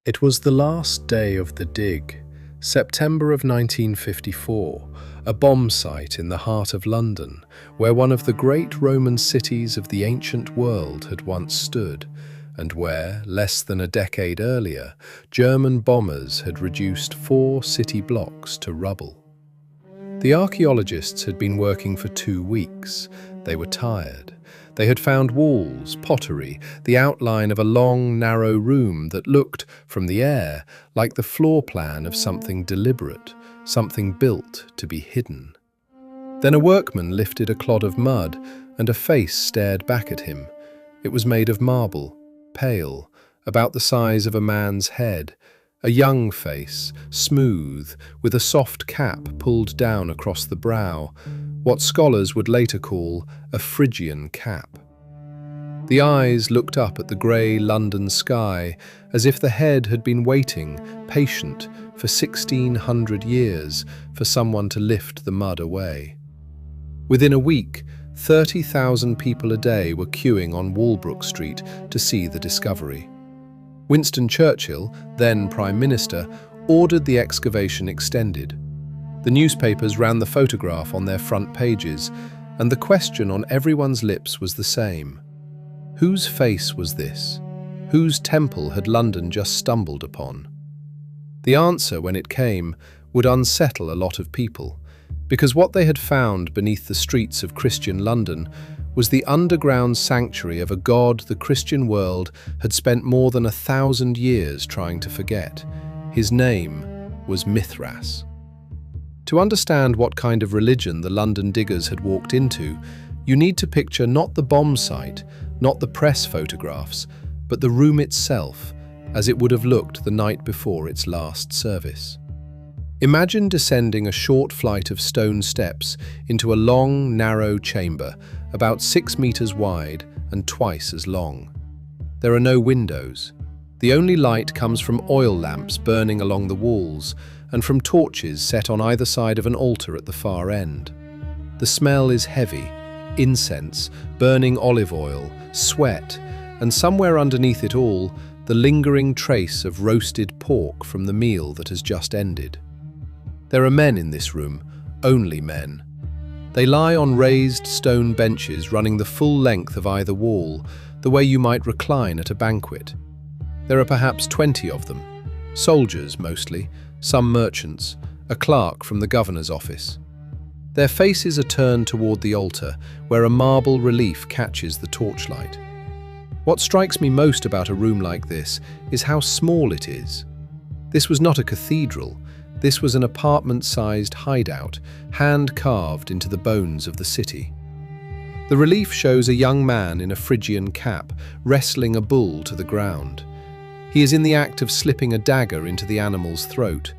It was the last day of the dig, September of 1954, a bomb site in the heart of London, where one of the great Roman cities of the ancient world had once stood, and where, less than a decade earlier, German bombers had reduced 4 city blocks to rubble. The archaeologists had been working for 2 weeks. They were tired. They had found walls, pottery, the outline of a long, narrow room that looked, from the air, like the floor plan of something deliberate, something built to be hidden. Then a workman lifted a clod of mud, and a face stared back at him. It was made of marble, pale, about the size of a man's head, a young face, smooth, with a soft cap pulled down across the brow, what scholars would later call a Phrygian cap. The eyes looked up at the grey London sky as if the head had been waiting, patient, for 1600 years for someone to lift the mud away. Within a week, 30,000 people a day were queuing on Walbrook Street to see the discovery. Winston Churchill, then Prime Minister, ordered the excavation extended. The newspapers ran the photograph on their front pages, and the question on everyone's lips was the same. Whose face was this? Whose temple had London just stumbled upon? The answer, when it came, would unsettle a lot of people, because what they had found beneath the streets of Christian London was the underground sanctuary of a god the Christian world had spent more than 1,000 years trying to forget. His name was Mithras. To understand what kind of religion the London diggers had walked into, you need to picture not the bomb site, not the press photographs, but the room itself, as it would have looked the night before its last service. Imagine descending a short flight of stone steps into a long, narrow chamber, about 6 meters wide and twice as long. There are no windows. The only light comes from oil lamps burning along the walls and from torches set on either side of an altar at the far end. The smell is heavy, incense, burning olive oil, sweat, and somewhere underneath it all, the lingering trace of roasted pork from the meal that has just ended. There are men in this room, only men. They lie on raised stone benches running the full length of either wall, the way you might recline at a banquet. There are perhaps 20 of them, soldiers mostly, some merchants, a clerk from the governor's office. Their faces are turned toward the altar, where a marble relief catches the torchlight. What strikes me most about a room like this is how small it is. This was not a cathedral. This was an apartment-sized hideout, hand-carved into the bones of the city. The relief shows a young man in a Phrygian cap wrestling a bull to the ground. He is in the act of slipping a dagger into the animal's throat.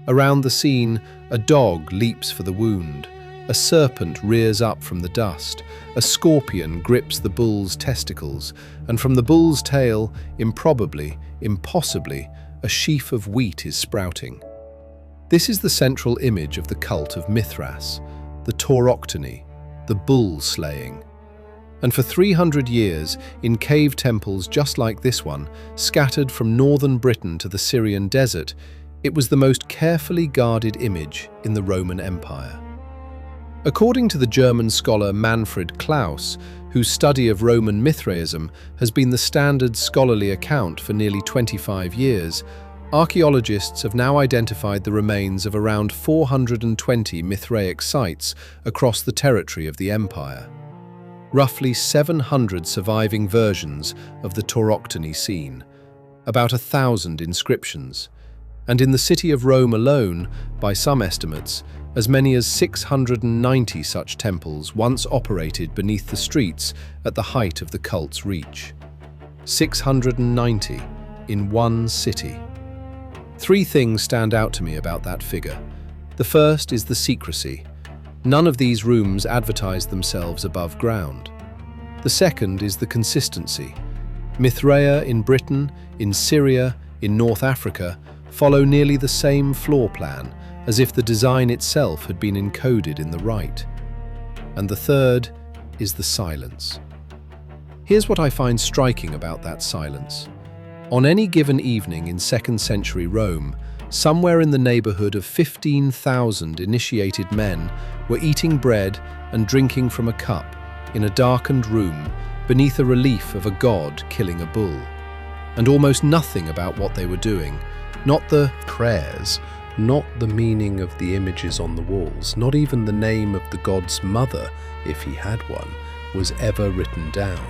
Around the scene, a dog leaps for the wound. A serpent rears up from the dust. A scorpion grips the bull's testicles, and from the bull's tail, improbably, impossibly, a sheaf of wheat is sprouting. This is the central image of the cult of Mithras, the tauroctony, the bull slaying. And for 300 years, in cave temples just like this one, scattered from northern Britain to the Syrian desert, it was the most carefully guarded image in the Roman Empire. According to the German scholar Manfred Klaus, whose study of Roman Mithraism has been the standard scholarly account for nearly 25 years, archaeologists have now identified the remains of around 420 Mithraic sites across the territory of the empire. Roughly 700 surviving versions of the tauroctony scene, about 1,000 inscriptions, and in the city of Rome alone, by some estimates, as many as 690 such temples once operated beneath the streets at the height of the cult's reach. 690 in one city. 3 things stand out to me about that figure. The first is the secrecy. None of these rooms advertised themselves above ground. The second is the consistency. Mithraea in Britain, in Syria, in North Africa follow nearly the same floor plan, as if the design itself had been encoded in the rite. And the third is the silence. Here's what I find striking about that silence. On any given evening in 2nd century Rome, somewhere in the neighborhood of 15,000 initiated men were eating bread and drinking from a cup in a darkened room beneath a relief of a god killing a bull. And almost nothing about what they were doing, not the prayers, not the meaning of the images on the walls, not even the name of the god's mother, if he had one, was ever written down.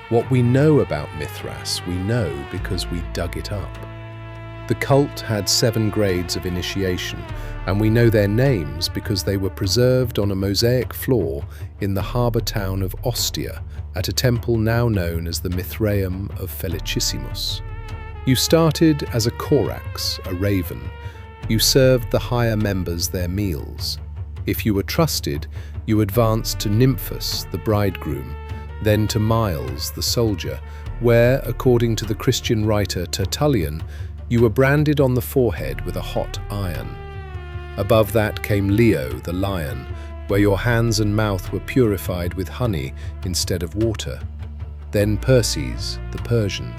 What we know about Mithras, we know because we dug it up. The cult had 7 grades of initiation, and we know their names because they were preserved on a mosaic floor in the harbour town of Ostia at a temple now known as the Mithraeum of Felicissimus. You started as a corax, a raven. You served the higher members their meals. If you were trusted, you advanced to Nymphus, the bridegroom, then to Miles, the soldier, where, according to the Christian writer Tertullian, you were branded on the forehead with a hot iron. Above that came Leo, the lion, where your hands and mouth were purified with honey instead of water. Then Perses, the Persian.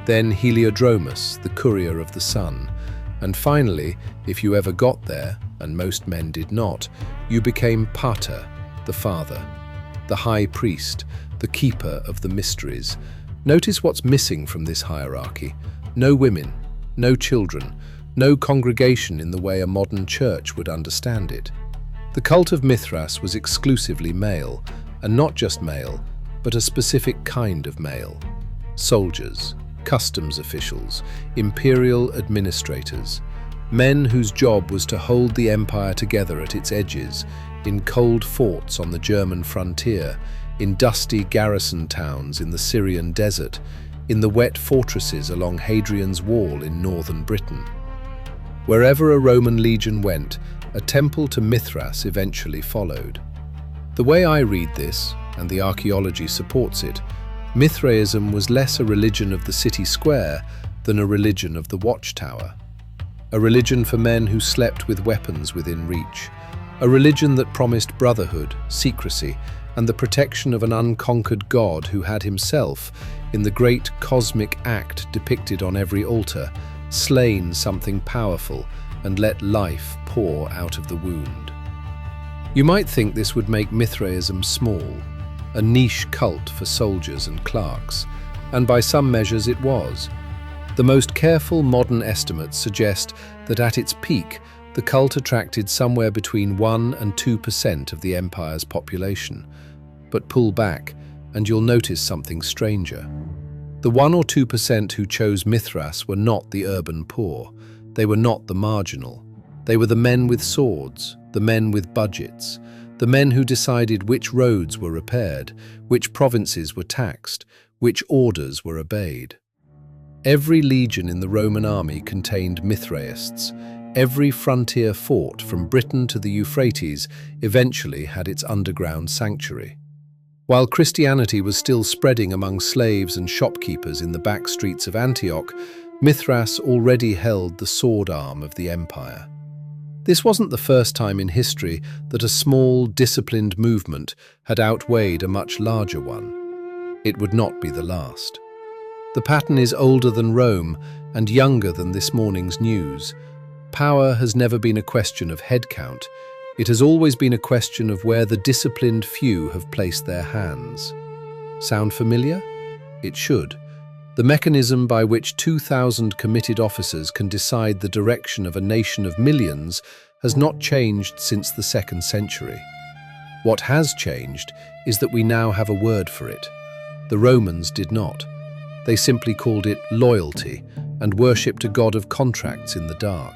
Then Heliodromus, the courier of the sun. And finally, if you ever got there, and most men did not, you became Pater, the father, the high priest, the keeper of the mysteries. Notice what's missing from this hierarchy. No women, no children, no congregation in the way a modern church would understand it. The cult of Mithras was exclusively male, and not just male, but a specific kind of male. Soldiers, customs officials, imperial administrators, men whose job was to hold the empire together at its edges, in cold forts on the German frontier, in dusty garrison towns in the Syrian desert, in the wet fortresses along Hadrian's Wall in northern Britain. Wherever a Roman legion went, a temple to Mithras eventually followed. The way I read this, and the archaeology supports it, Mithraism was less a religion of the city square than a religion of the watchtower. A religion for men who slept with weapons within reach. A religion that promised brotherhood, secrecy, and the protection of an unconquered God who had himself, in the great cosmic act depicted on every altar, slain something powerful and let life pour out of the wound. You might think this would make Mithraism small, a niche cult for soldiers and clerks, and by some measures it was. The most careful modern estimates suggest that at its peak, the cult attracted somewhere between 1 and 2% of the empire's population. But pull back, and you'll notice something stranger. The 1 or 2% who chose Mithras were not the urban poor. They were not the marginal. They were the men with swords, the men with budgets, the men who decided which roads were repaired, which provinces were taxed, which orders were obeyed. Every legion in the Roman army contained Mithraists. Every frontier fort from Britain to the Euphrates eventually had its underground sanctuary. While Christianity was still spreading among slaves and shopkeepers in the back streets of Antioch, Mithras already held the sword arm of the empire. This wasn't the first time in history that a small, disciplined movement had outweighed a much larger one. It would not be the last. The pattern is older than Rome and younger than this morning's news. Power has never been a question of head count. It has always been a question of where the disciplined few have placed their hands. Sound familiar? It should. The mechanism by which 2,000 committed officers can decide the direction of a nation of millions has not changed since the 2nd century. What has changed is that we now have a word for it. The Romans did not. They simply called it loyalty and worshipped a god of contracts in the dark.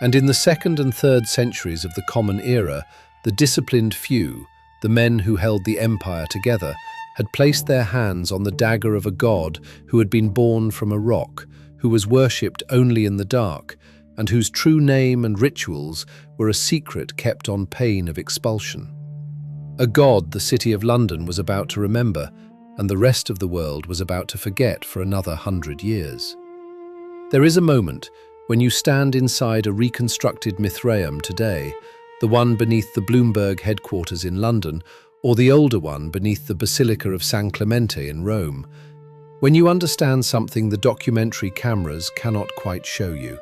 And in the 2nd and 3rd centuries of the Common Era, the disciplined few, the men who held the empire together, had placed their hands on the dagger of a god who had been born from a rock, who was worshipped only in the dark, and whose true name and rituals were a secret kept on pain of expulsion. A god the City of London was about to remember, and the rest of the world was about to forget for another 100 years. There is a moment when you stand inside a reconstructed Mithraeum today, the one beneath the Bloomberg headquarters in London, or the older one beneath the Basilica of San Clemente in Rome, When you understand something the documentary cameras cannot quite show you.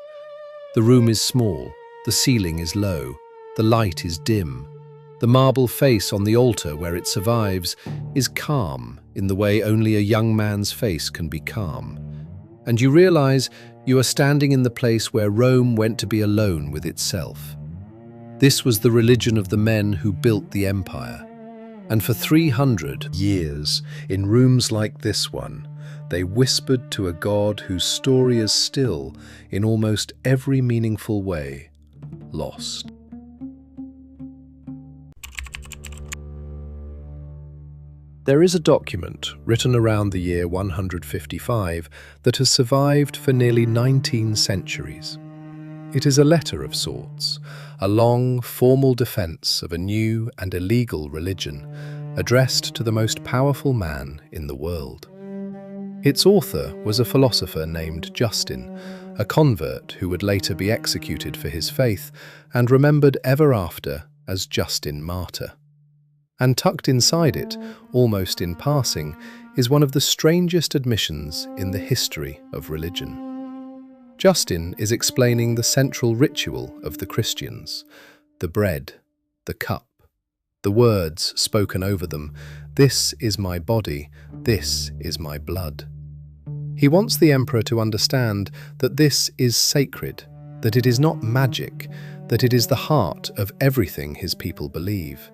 The room is small, the ceiling is low, the light is dim. The marble face on the altar where it survives is calm in the way only a young man's face can be calm. And you realize you are standing in the place where Rome went to be alone with itself. This was the religion of the men who built the empire. And for 300 years, in rooms like this one, they whispered to a God whose story is still, in almost every meaningful way, lost. There is a document written around the year 155 that has survived for nearly 19 centuries. It is a letter of sorts, a long, formal defense of a new and illegal religion addressed to the most powerful man in the world. Its author was a philosopher named Justin, a convert who would later be executed for his faith and remembered ever after as Justin Martyr. And tucked inside it, almost in passing, is one of the strangest admissions in the history of religion. Justin is explaining the central ritual of the Christians, the bread, the cup, the words spoken over them, "This is my body, this is my blood." He wants the emperor to understand that this is sacred, that it is not magic, that it is the heart of everything his people believe.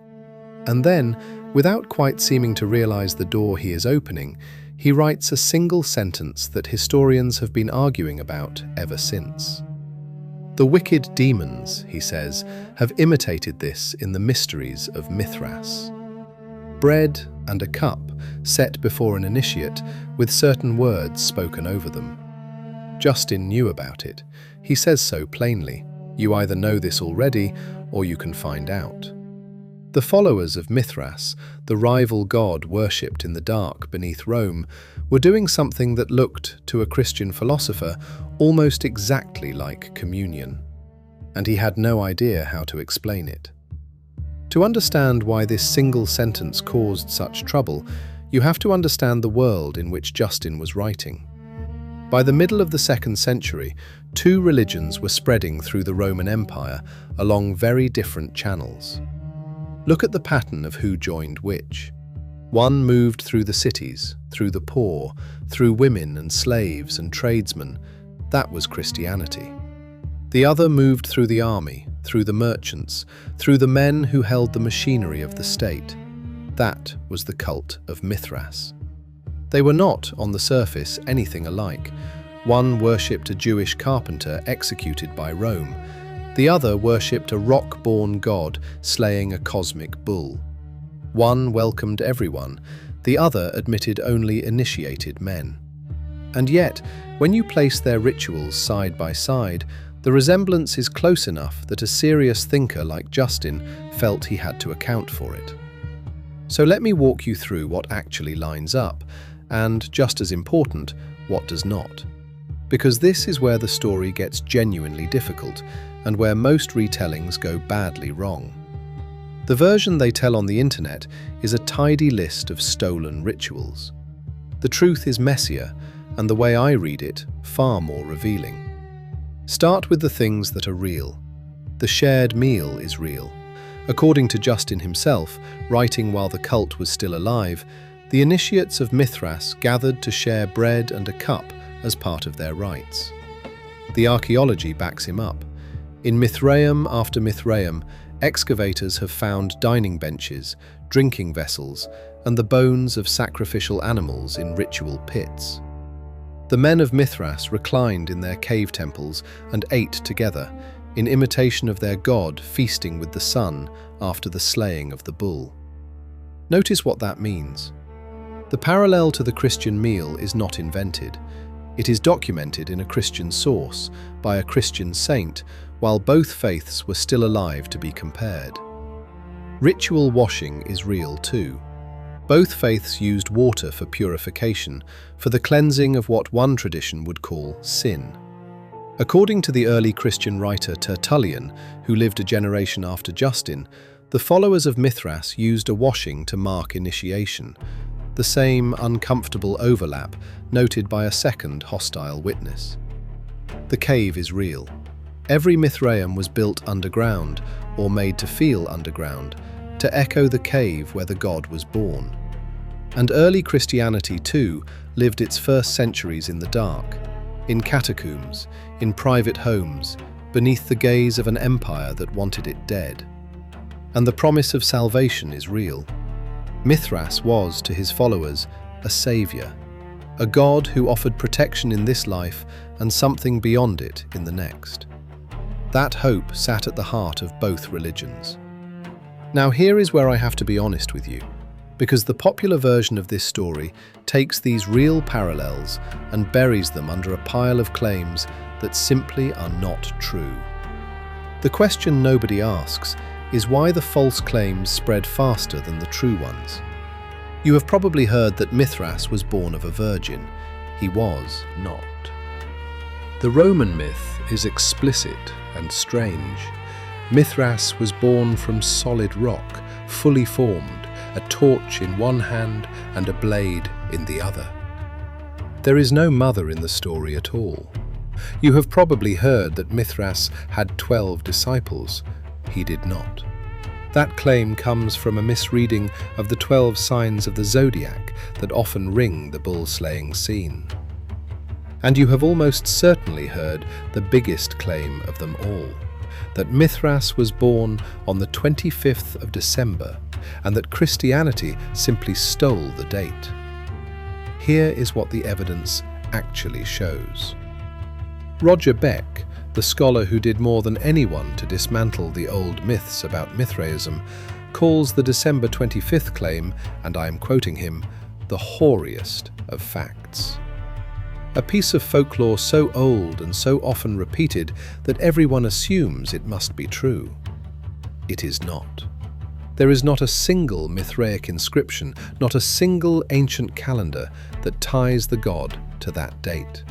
And then, without quite seeming to realize the door he is opening, he writes a single sentence that historians have been arguing about ever since. The wicked demons, he says, have imitated this in the mysteries of Mithras. Bread and a cup set before an initiate with certain words spoken over them. Justin knew about it. He says so plainly. You either know this already or you can find out. The followers of Mithras, the rival god worshipped in the dark beneath Rome, were doing something that looked, to a Christian philosopher, almost exactly like communion. And he had no idea how to explain it. To understand why this single sentence caused such trouble, you have to understand the world in which Justin was writing. By the middle of the 2nd century, two religions were spreading through the Roman Empire along very different channels. Look at the pattern of who joined which. One moved through the cities, through the poor, through women and slaves and tradesmen. That was Christianity. The other moved through the army, through the merchants, through the men who held the machinery of the state. That was the cult of Mithras. They were not, on the surface, anything alike. One worshipped a Jewish carpenter executed by Rome. The other worshipped a rock-born god slaying a cosmic bull. One welcomed everyone, the other admitted only initiated men. And yet, when you place their rituals side by side, the resemblance is close enough that a serious thinker like Justin felt he had to account for it. So let me walk you through what actually lines up, and, just as important, what does not. Because this is where the story gets genuinely difficult, and where most retellings go badly wrong. The version they tell on the internet is a tidy list of stolen rituals. The truth is messier, and the way I read it, far more revealing. Start with the things that are real. The shared meal is real. According to Justin himself, writing while the cult was still alive, the initiates of Mithras gathered to share bread and a cup as part of their rites. The archaeology backs him up. In Mithraeum after Mithraeum, excavators have found dining benches, drinking vessels, and the bones of sacrificial animals in ritual pits. The men of Mithras reclined in their cave temples and ate together, in imitation of their god feasting with the sun after the slaying of the bull. Notice what that means. The parallel to the Christian meal is not invented. It is documented in a Christian source by a Christian saint, while both faiths were still alive to be compared. Ritual washing is real too. Both faiths used water for purification, for the cleansing of what one tradition would call sin. According to the early Christian writer Tertullian, who lived a generation after Justin, the followers of Mithras used a washing to mark initiation. the same uncomfortable overlap noted by a second hostile witness. The cave is real. Every Mithraeum was built underground, or made to feel underground, to echo the cave where the god was born. And early Christianity, too, lived its first centuries in the dark, in catacombs, in private homes, beneath the gaze of an empire that wanted it dead. And the promise of salvation is real. Mithras was, to his followers, a savior, a god who offered protection in this life and something beyond it in the next. That hope sat at the heart of both religions. Now here is where I have to be honest with you, because the popular version of this story takes these real parallels and buries them under a pile of claims that simply are not true. The question nobody asks is why the false claims spread faster than the true ones. You have probably heard that Mithras was born of a virgin. He was not. The Roman myth is explicit and strange. Mithras was born from solid rock, fully formed, a torch in one hand and a blade in the other. There is no mother in the story at all. You have probably heard that Mithras had 12 disciples. He did not. That claim comes from a misreading of the 12 signs of the zodiac that often ring the bull-slaying scene. And you have almost certainly heard the biggest claim of them all, that Mithras was born on the 25th of December, and that Christianity simply stole the date. Here is what the evidence actually shows. Roger Beck, the scholar who did more than anyone to dismantle the old myths about Mithraism, calls the December 25th claim, and I am quoting him, the hoariest of facts. A piece of folklore so old and so often repeated that everyone assumes it must be true. It is not. There is not a single Mithraic inscription, not a single ancient calendar that ties the god to that date.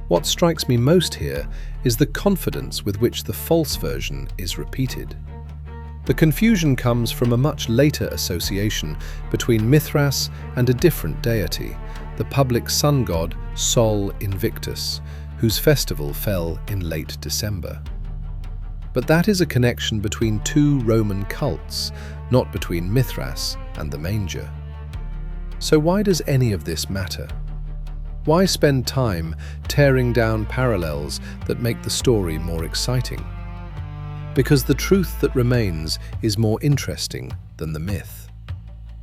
What strikes me most here is the confidence with which the false version is repeated. The confusion comes from a much later association between Mithras and a different deity, the public sun god Sol Invictus, whose festival fell in late December. But that is a connection between two Roman cults, not between Mithras and the manger. So why does any of this matter? Why spend time tearing down parallels that make the story more exciting? Because the truth that remains is more interesting than the myth.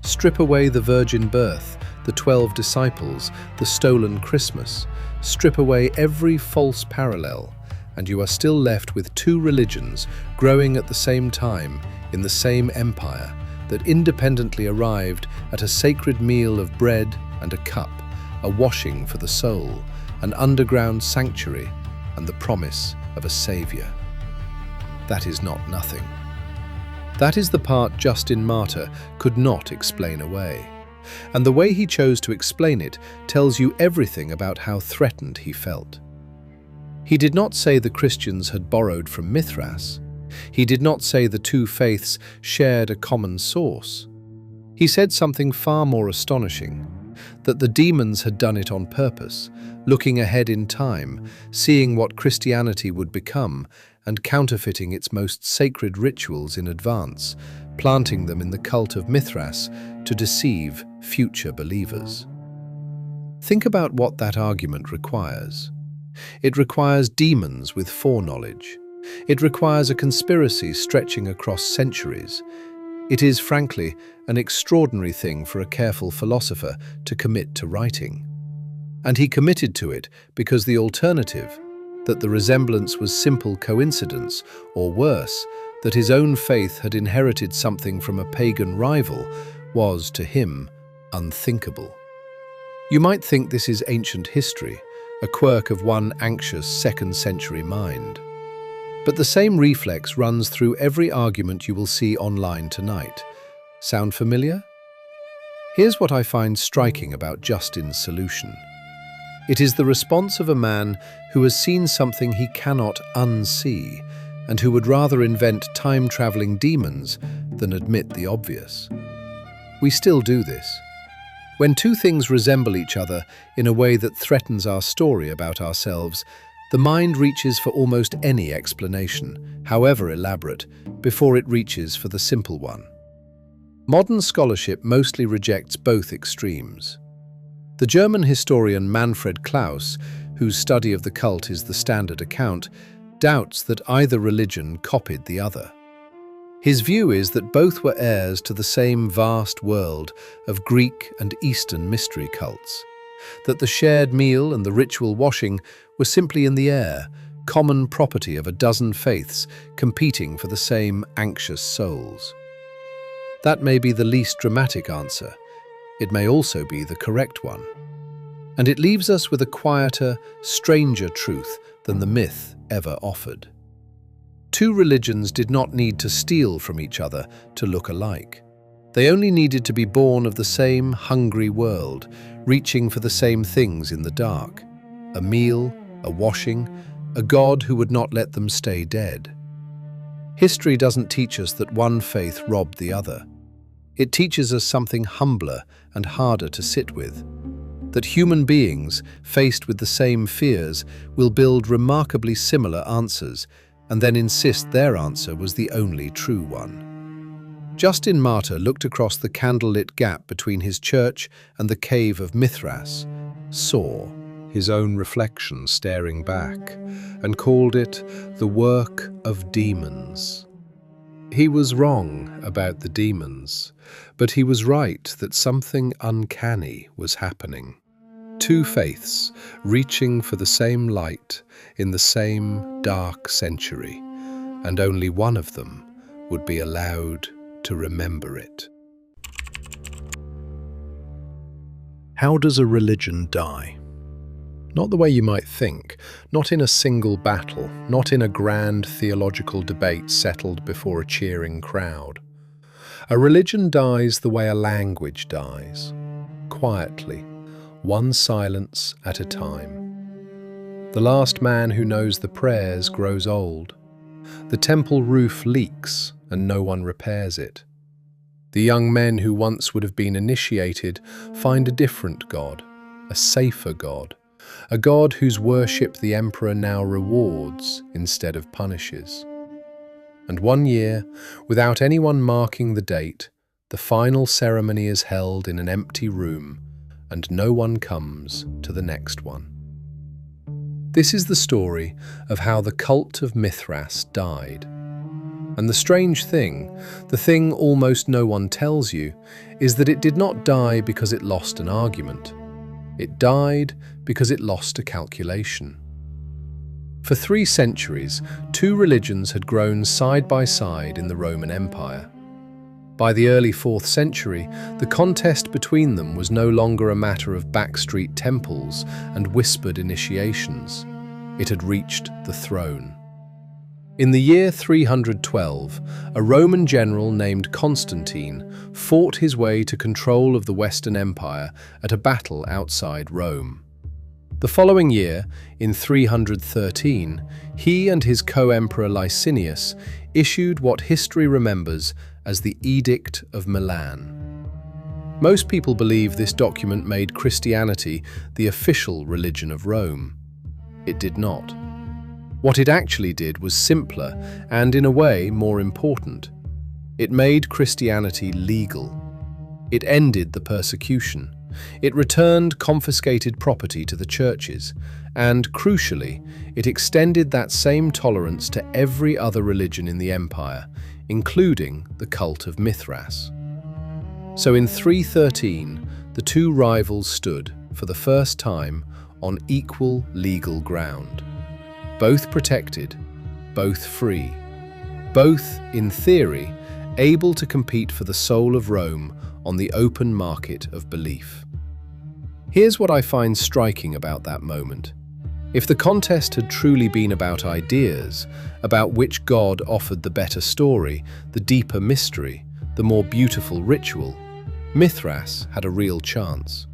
Strip away the virgin birth, the 12 disciples, the stolen Christmas. Strip away every false parallel, and you are still left with two religions growing at the same time in the same empire that independently arrived at a sacred meal of bread and a cup, a washing for the soul, an underground sanctuary, and the promise of a savior. That is not nothing. That is the part Justin Martyr could not explain away. And the way he chose to explain it tells you everything about how threatened he felt. He did not say the Christians had borrowed from Mithras. He did not say the two faiths shared a common source. He said something far more astonishing, that the demons had done it on purpose, looking ahead in time, seeing what Christianity would become, and counterfeiting its most sacred rituals in advance, planting them in the cult of Mithras to deceive future believers. Think about what that argument requires. It requires demons with foreknowledge. It requires a conspiracy stretching across centuries. It is, frankly, an extraordinary thing for a careful philosopher to commit to writing. And he committed to it because the alternative, that the resemblance was simple coincidence, or worse, that his own faith had inherited something from a pagan rival, was, to him, unthinkable. You might think this is ancient history, a quirk of one anxious second-century mind. But the same reflex runs through every argument you will see online tonight. Sound familiar? Here's what I find striking about Justin's solution. It is the response of a man who has seen something he cannot unsee, and who would rather invent time-traveling demons than admit the obvious. We still do this. When two things resemble each other in a way that threatens our story about ourselves, the mind reaches for almost any explanation, however elaborate, before it reaches for the simple one. Modern scholarship mostly rejects both extremes. The German historian Manfred Klaus, whose study of the cult is the standard account, doubts that either religion copied the other. His view is that both were heirs to the same vast world of Greek and Eastern mystery cults, that the shared meal and the ritual washing were simply in the air, common property of a dozen faiths competing for the same anxious souls. That may be the least dramatic answer. It may also be the correct one. And it leaves us with a quieter, stranger truth than the myth ever offered. Two religions did not need to steal from each other to look alike. They only needed to be born of the same hungry world, reaching for the same things in the dark: a meal, a washing, a God who would not let them stay dead. History doesn't teach us that one faith robbed the other. It teaches us something humbler and harder to sit with: that human beings, faced with the same fears, will build remarkably similar answers and then insist their answer was the only true one. Justin Martyr looked across the candlelit gap between his church and the cave of Mithras, saw his own reflection staring back, and called it the work of demons. He was wrong about the demons, but he was right that something uncanny was happening. Two faiths reaching for the same light in the same dark century, and only one of them would be allowed to remember it. How does a religion die? Not the way you might think, not in a single battle, not in a grand theological debate settled before a cheering crowd. A religion dies the way a language dies, quietly, one silence at a time. The last man who knows the prayers grows old. The temple roof leaks and no one repairs it. The young men who once would have been initiated find a different God, a safer God, a God whose worship the emperor now rewards instead of punishes. And one year, without anyone marking the date, the final ceremony is held in an empty room, and no one comes to the next one. This is the story of how the cult of Mithras died. And the strange thing, the thing almost no one tells you, is that it did not die because it lost an argument. It died because it lost a calculation. For 3 centuries, two religions had grown side by side in the Roman Empire. By the early 4th century, the contest between them was no longer a matter of backstreet temples and whispered initiations. It had reached the throne. In the year 312, a Roman general named Constantine fought his way to control of the Western Empire at a battle outside Rome. The following year, in 313, he and his co-emperor Licinius issued what history remembers as the Edict of Milan. Most people believe this document made Christianity the official religion of Rome. It did not. What it actually did was simpler and, in a way, more important. It made Christianity legal. It ended the persecution. It returned confiscated property to the churches, and, crucially, it extended that same tolerance to every other religion in the empire, including the cult of Mithras. So in 313, the two rivals stood, for the first time, on equal legal ground. Both protected, both free, both, in theory, able to compete for the soul of Rome on the open market of belief. Here's what I find striking about that moment. If the contest had truly been about ideas, about which god offered the better story, the deeper mystery, the more beautiful ritual, Mithras had a real chance.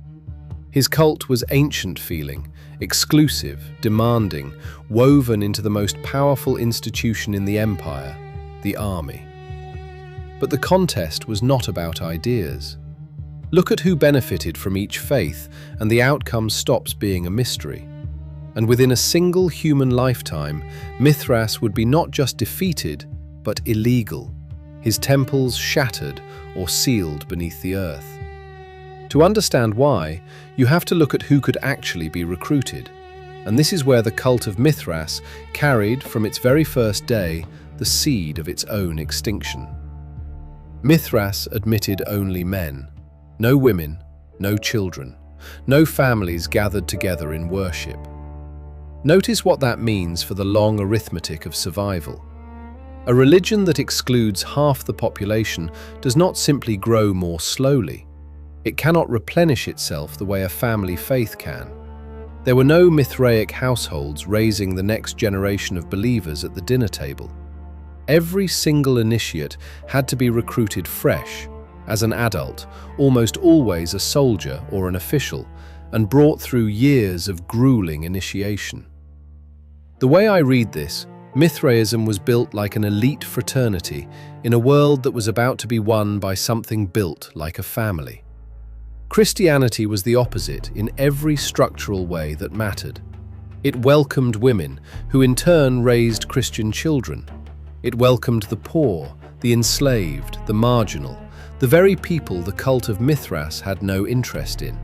His cult was ancient-feeling, exclusive, demanding, woven into the most powerful institution in the empire, the army. But the contest was not about ideas. Look at who benefited from each faith, and the outcome stops being a mystery. And within a single human lifetime, Mithras would be not just defeated, but illegal, his temples shattered or sealed beneath the earth. To understand why, you have to look at who could actually be recruited. And this is where the cult of Mithras carried, from its very first day, the seed of its own extinction. Mithras admitted only men. No women, no children, no families gathered together in worship. Notice what that means for the long arithmetic of survival. A religion that excludes half the population does not simply grow more slowly. It cannot replenish itself the way a family faith can. There were no Mithraic households raising the next generation of believers at the dinner table. Every single initiate had to be recruited fresh, as an adult, almost always a soldier or an official, and brought through years of grueling initiation. The way I read this, Mithraism was built like an elite fraternity in a world that was about to be won by something built like a family. Christianity was the opposite in every structural way that mattered. It welcomed women, who in turn raised Christian children. It welcomed the poor, the enslaved, the marginal, the very people the cult of Mithras had no interest in.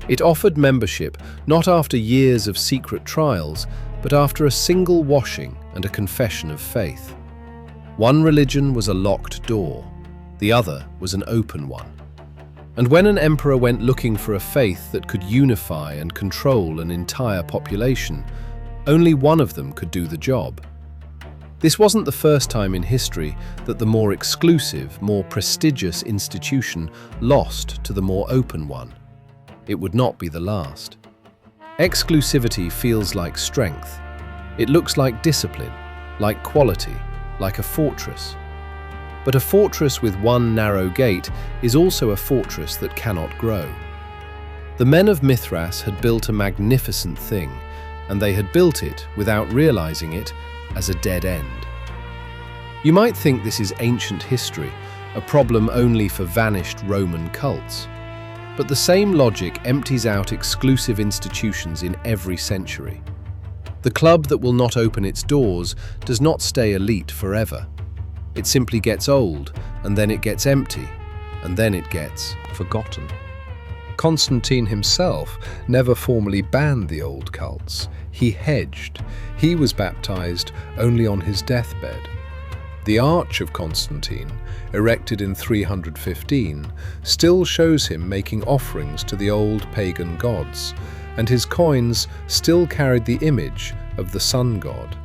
It offered membership not after years of secret trials, but after a single washing and a confession of faith. One religion was a locked door, the other was an open one. And when an emperor went looking for a faith that could unify and control an entire population, only one of them could do the job. This wasn't the first time in history that the more exclusive, more prestigious institution lost to the more open one. It would not be the last. Exclusivity feels like strength. It looks like discipline, like quality, like a fortress. But a fortress with one narrow gate is also a fortress that cannot grow. The men of Mithras had built a magnificent thing, and they had built it, without realizing it, as a dead end. You might think this is ancient history, a problem only for vanished Roman cults. But the same logic empties out exclusive institutions in every century. The club that will not open its doors does not stay elite forever. It simply gets old, and then it gets empty, and then it gets forgotten. Constantine himself never formally banned the old cults. He hedged. He was baptized only on his deathbed. The Arch of Constantine, erected in 315, still shows him making offerings to the old pagan gods, and his coins still carried the image of the sun god.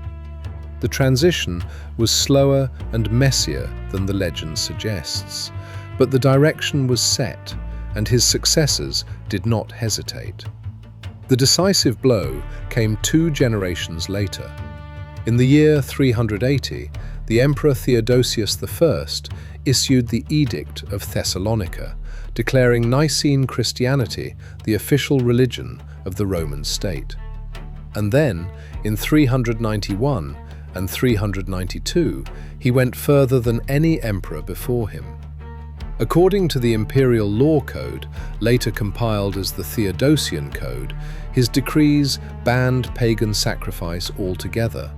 The transition was slower and messier than the legend suggests, but the direction was set, and his successors did not hesitate. The decisive blow came 2 generations later. In the year 380, the Emperor Theodosius I issued the Edict of Thessalonica, declaring Nicene Christianity the official religion of the Roman state. And then, in 391 and 392, he went further than any emperor before him. According to the Imperial Law Code, later compiled as the Theodosian Code, his decrees banned pagan sacrifice altogether.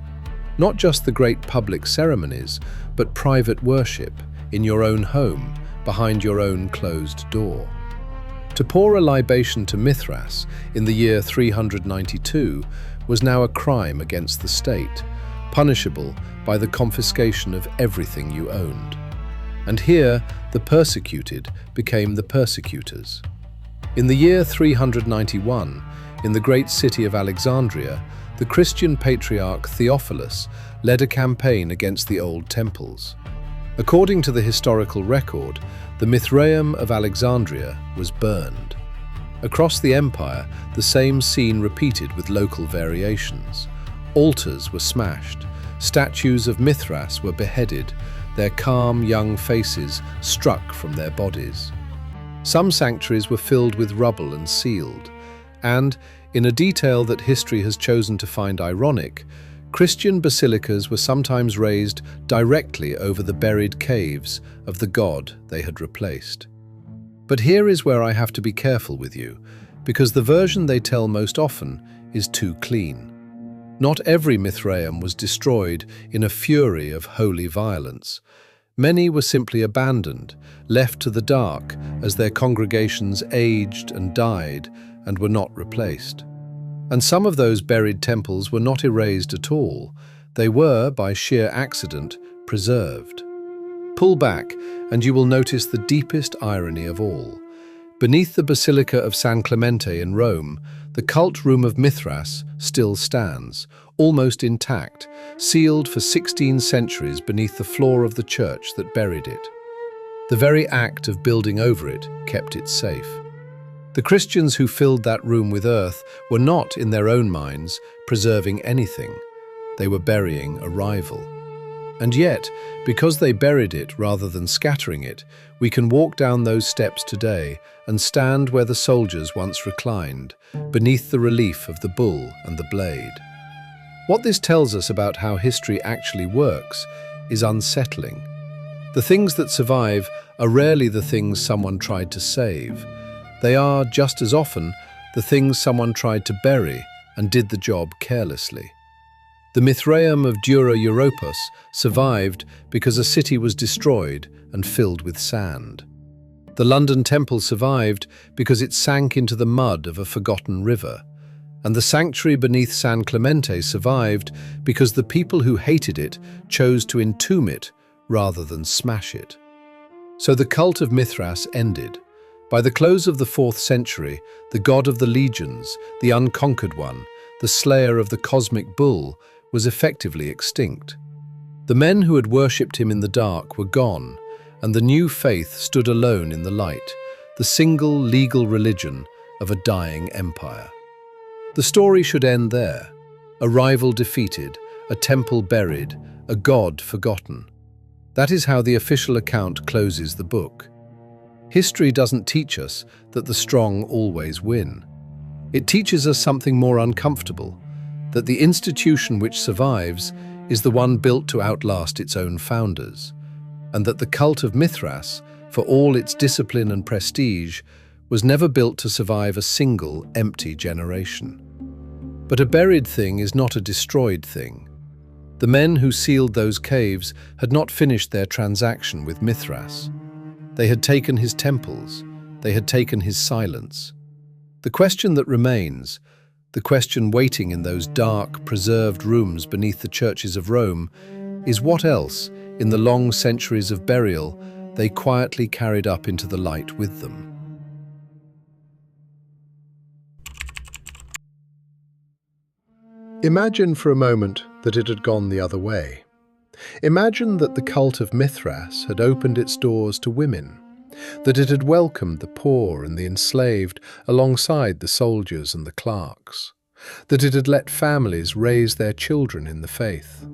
Not just the great public ceremonies, but private worship, in your own home, behind your own closed door. To pour a libation to Mithras in the year 392 was now a crime against the state, punishable by the confiscation of everything you owned. And here, the persecuted became the persecutors. In the year 391, in the great city of Alexandria, the Christian patriarch Theophilus led a campaign against the old temples. According to the historical record, the Mithraeum of Alexandria was burned. Across the empire, the same scene repeated with local variations. Altars were smashed, statues of Mithras were beheaded, their calm young faces struck from their bodies. Some sanctuaries were filled with rubble and sealed, and, in a detail that history has chosen to find ironic, Christian basilicas were sometimes raised directly over the buried caves of the god they had replaced. But here is where I have to be careful with you, because the version they tell most often is too clean. Not every Mithraeum was destroyed in a fury of holy violence. Many were simply abandoned, left to the dark as their congregations aged and died and were not replaced. And some of those buried temples were not erased at all. They were, by sheer accident, preserved. Pull back, and you will notice the deepest irony of all. Beneath the Basilica of San Clemente in Rome, the cult room of Mithras still stands, almost intact, sealed for 16 centuries beneath the floor of the church that buried it. The very act of building over it kept it safe. The Christians who filled that room with earth were not, in their own minds, preserving anything. They were burying a rival. And yet, because they buried it rather than scattering it, we can walk down those steps today and stand where the soldiers once reclined, beneath the relief of the bull and the blade. What this tells us about how history actually works is unsettling. The things that survive are rarely the things someone tried to save. They are, just as often, the things someone tried to bury and did the job carelessly. The Mithraeum of Dura Europos survived because a city was destroyed and filled with sand. The London Temple survived because it sank into the mud of a forgotten river. And the sanctuary beneath San Clemente survived because the people who hated it chose to entomb it rather than smash it. So the cult of Mithras ended. By the close of the 4th century, the god of the legions, the unconquered one, the slayer of the cosmic bull, was effectively extinct. The men who had worshipped him in the dark were gone, and the new faith stood alone in the light, the single legal religion of a dying empire. The story should end there. A rival defeated, a temple buried, a god forgotten. That is how the official account closes the book. History doesn't teach us that the strong always win. It teaches us something more uncomfortable, that the institution which survives is the one built to outlast its own founders, and that the cult of Mithras, for all its discipline and prestige, was never built to survive a single empty generation. But a buried thing is not a destroyed thing. The men who sealed those caves had not finished their transaction with Mithras. They had taken his temples, they had taken his silence. The question that remains, the question waiting in those dark, preserved rooms beneath the churches of Rome, is what else, in the long centuries of burial, they quietly carried up into the light with them. Imagine for a moment that it had gone the other way. Imagine that the cult of Mithras had opened its doors to women, that it had welcomed the poor and the enslaved alongside the soldiers and the clerks, that it had let families raise their children in the faith.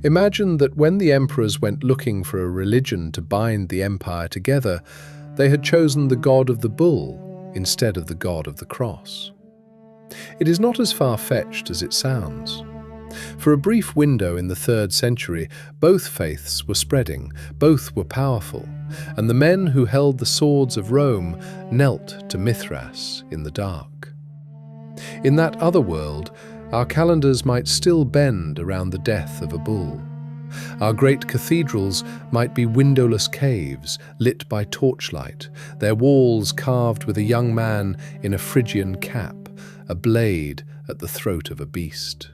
Imagine that when the emperors went looking for a religion to bind the empire together, they had chosen the god of the bull instead of the god of the cross. It is not as far-fetched as it sounds. For a brief window in the 3rd century, both faiths were spreading, both were powerful, and the men who held the swords of Rome knelt to Mithras in the dark. In that other world, our calendars might still bend around the death of a bull. Our great cathedrals might be windowless caves lit by torchlight, their walls carved with a young man in a Phrygian cap, a blade at the throat of a beast.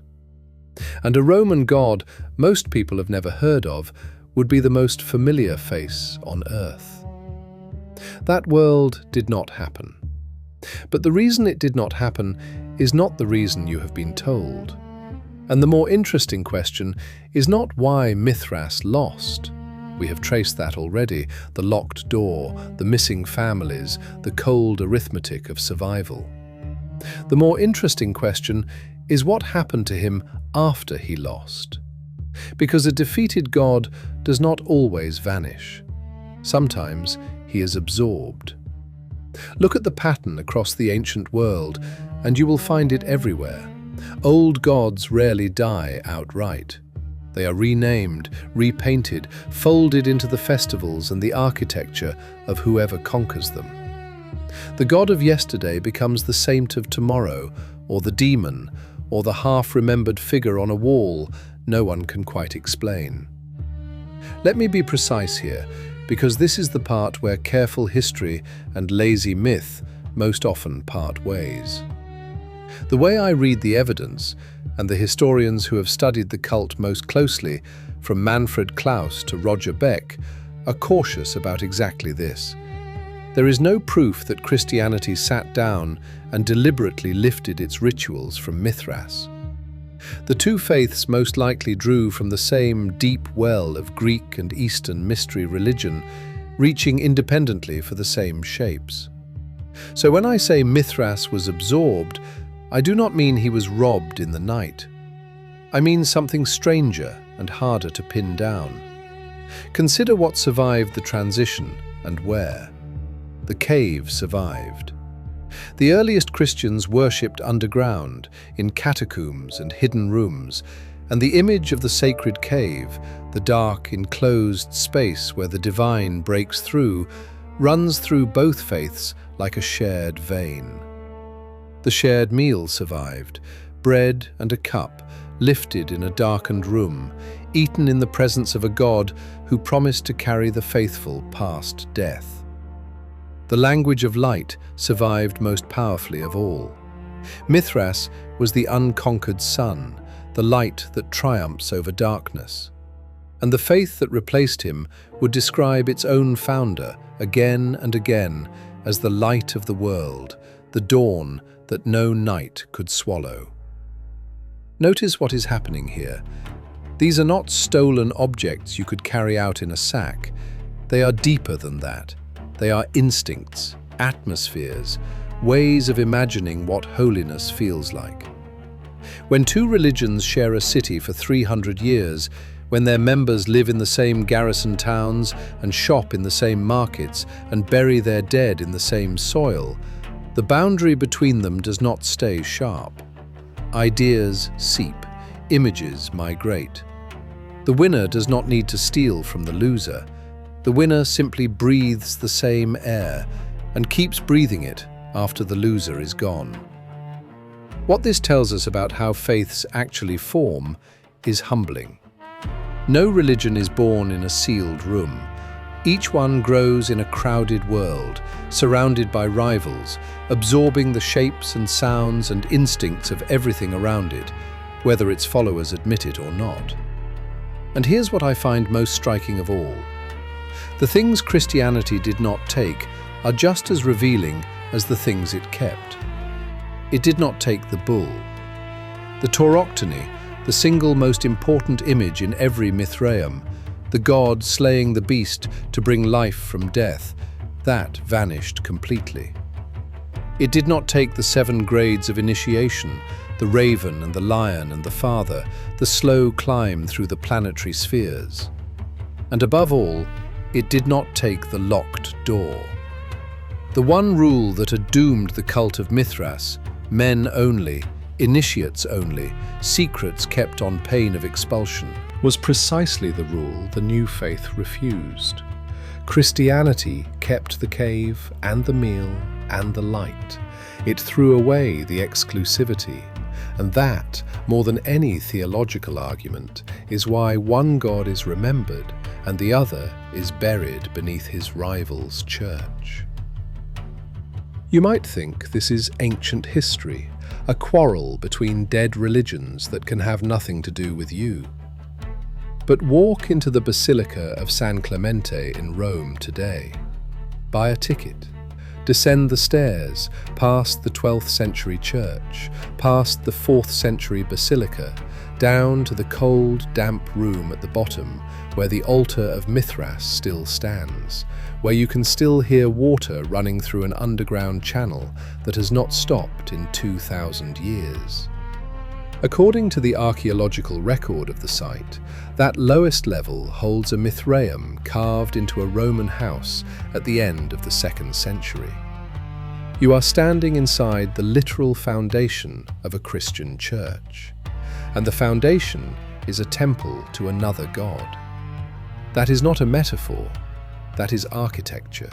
And a Roman god most people have never heard of would be the most familiar face on earth. That world did not happen. But the reason it did not happen is not the reason you have been told. And the more interesting question is not why Mithras lost. We have traced that already, the locked door, the missing families, the cold arithmetic of survival. The more interesting question is what happened to him after he lost. Because a defeated god does not always vanish. Sometimes he is absorbed. Look at the pattern across the ancient world, and you will find it everywhere. Old gods rarely die outright. They are renamed, repainted, folded into the festivals and the architecture of whoever conquers them. The god of yesterday becomes the saint of tomorrow, or the demon, or the half-remembered figure on a wall no one can quite explain. Let me be precise here, because this is the part where careful history and lazy myth most often part ways. The way I read the evidence, and the historians who have studied the cult most closely, from Manfred Klaus to Roger Beck, are cautious about exactly this. There is no proof that Christianity sat down and deliberately lifted its rituals from Mithras. The two faiths most likely drew from the same deep well of Greek and Eastern mystery religion, reaching independently for the same shapes. So when I say Mithras was absorbed, I do not mean he was robbed in the night. I mean something stranger and harder to pin down. Consider what survived the transition and where. The cave survived. The earliest Christians worshipped underground, in catacombs and hidden rooms, and the image of the sacred cave, the dark, enclosed space where the divine breaks through, runs through both faiths like a shared vein. The shared meal survived, bread and a cup, lifted in a darkened room, eaten in the presence of a God who promised to carry the faithful past death. The language of light survived most powerfully of all. Mithras was the unconquered sun, the light that triumphs over darkness. And the faith that replaced him would describe its own founder again and again as the light of the world, the dawn that no night could swallow. Notice what is happening here. These are not stolen objects you could carry out in a sack. They are deeper than that. They are instincts, atmospheres, ways of imagining what holiness feels like. When two religions share a city for 300 years, when their members live in the same garrison towns and shop in the same markets and bury their dead in the same soil, the boundary between them does not stay sharp. Ideas seep, images migrate. The winner does not need to steal from the loser. The winner simply breathes the same air and keeps breathing it after the loser is gone. What this tells us about how faiths actually form is humbling. No religion is born in a sealed room. Each one grows in a crowded world, surrounded by rivals, absorbing the shapes and sounds and instincts of everything around it, whether its followers admit it or not. And here's what I find most striking of all. The things Christianity did not take are just as revealing as the things it kept. It did not take the bull. The tauroctony, the single most important image in every Mithraeum, the god slaying the beast to bring life from death, that vanished completely. It did not take the 7 grades of initiation, the raven and the lion and the father, the slow climb through the planetary spheres. And above all, it did not take the locked door. The one rule that had doomed the cult of Mithras, men only, initiates only, secrets kept on pain of expulsion, was precisely the rule the new faith refused. Christianity kept the cave and the meal and the light. It threw away the exclusivity. And that, more than any theological argument, is why one God is remembered and the other is buried beneath his rival's church. You might think this is ancient history, a quarrel between dead religions that can have nothing to do with you. But walk into the Basilica of San Clemente in Rome today. Buy a ticket. Descend the stairs, past the 12th century church, past the 4th century basilica, down to the cold, damp room at the bottom where the altar of Mithras still stands, where you can still hear water running through an underground channel that has not stopped in 2,000 years. According to the archaeological record of the site, that lowest level holds a Mithraeum carved into a Roman house at the end of the 2nd century. You are standing inside the literal foundation of a Christian church. And the foundation, is a temple to another god. That is not a metaphor, that is architecture.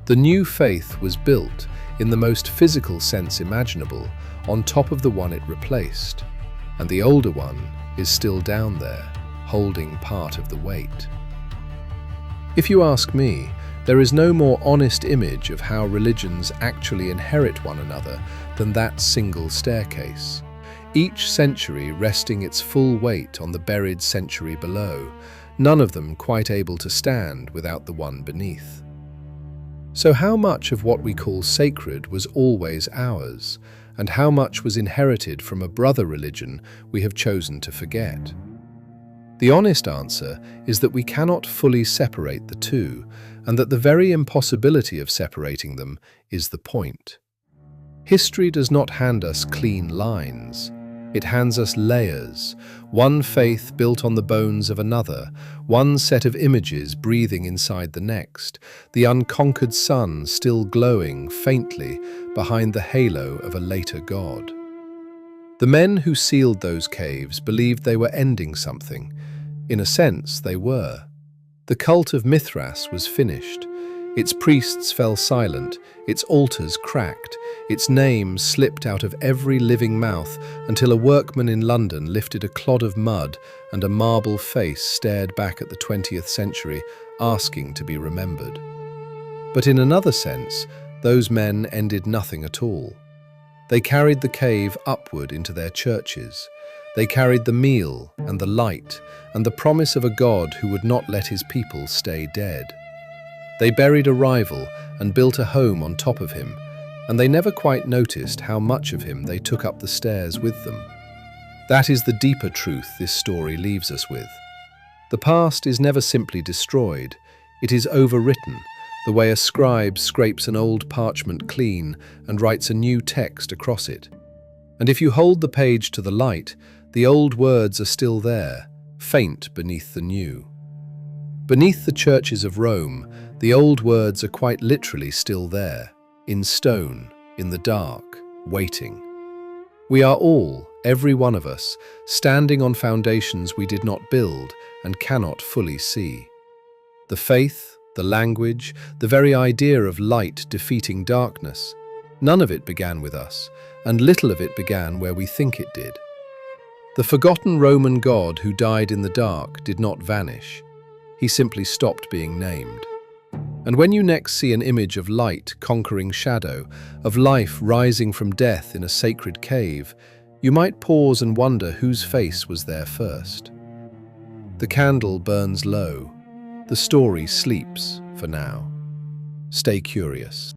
The new faith was built, in the most physical sense imaginable, on top of the one it replaced, and the older one is still down there, holding part of the weight. If you ask me, there is no more honest image of how religions actually inherit one another than that single staircase, each century resting its full weight on the buried century below, none of them quite able to stand without the one beneath. So how much of what we call sacred was always ours, and how much was inherited from a brother religion we have chosen to forget? The honest answer is that we cannot fully separate the two, and that the very impossibility of separating them is the point. History does not hand us clean lines. It hands us layers, one faith built on the bones of another, one set of images breathing inside the next, the unconquered sun still glowing faintly behind the halo of a later god. The men who sealed those caves believed they were ending something. In a sense, they were. The cult of Mithras was finished. Its priests fell silent, its altars cracked, its name slipped out of every living mouth until a workman in London lifted a clod of mud and a marble face stared back at the 20th century, asking to be remembered. But in another sense, those men ended nothing at all. They carried the cave upward into their churches. They carried the meal and the light and the promise of a God who would not let his people stay dead. They buried a rival and built a home on top of him, and they never quite noticed how much of him they took up the stairs with them. That is the deeper truth this story leaves us with. The past is never simply destroyed, it is overwritten, the way a scribe scrapes an old parchment clean and writes a new text across it. And if you hold the page to the light, the old words are still there, faint beneath the new. Beneath the churches of Rome, the old words are quite literally still there, in stone, in the dark, waiting. We are all, every one of us, standing on foundations we did not build and cannot fully see. The faith, the language, the very idea of light defeating darkness, none of it began with us, and little of it began where we think it did. The forgotten Roman god who died in the dark did not vanish. He simply stopped being named. And when you next see an image of light conquering shadow, of life rising from death in a sacred cave, you might pause and wonder whose face was there first. The candle burns low. The story sleeps for now. Stay curious.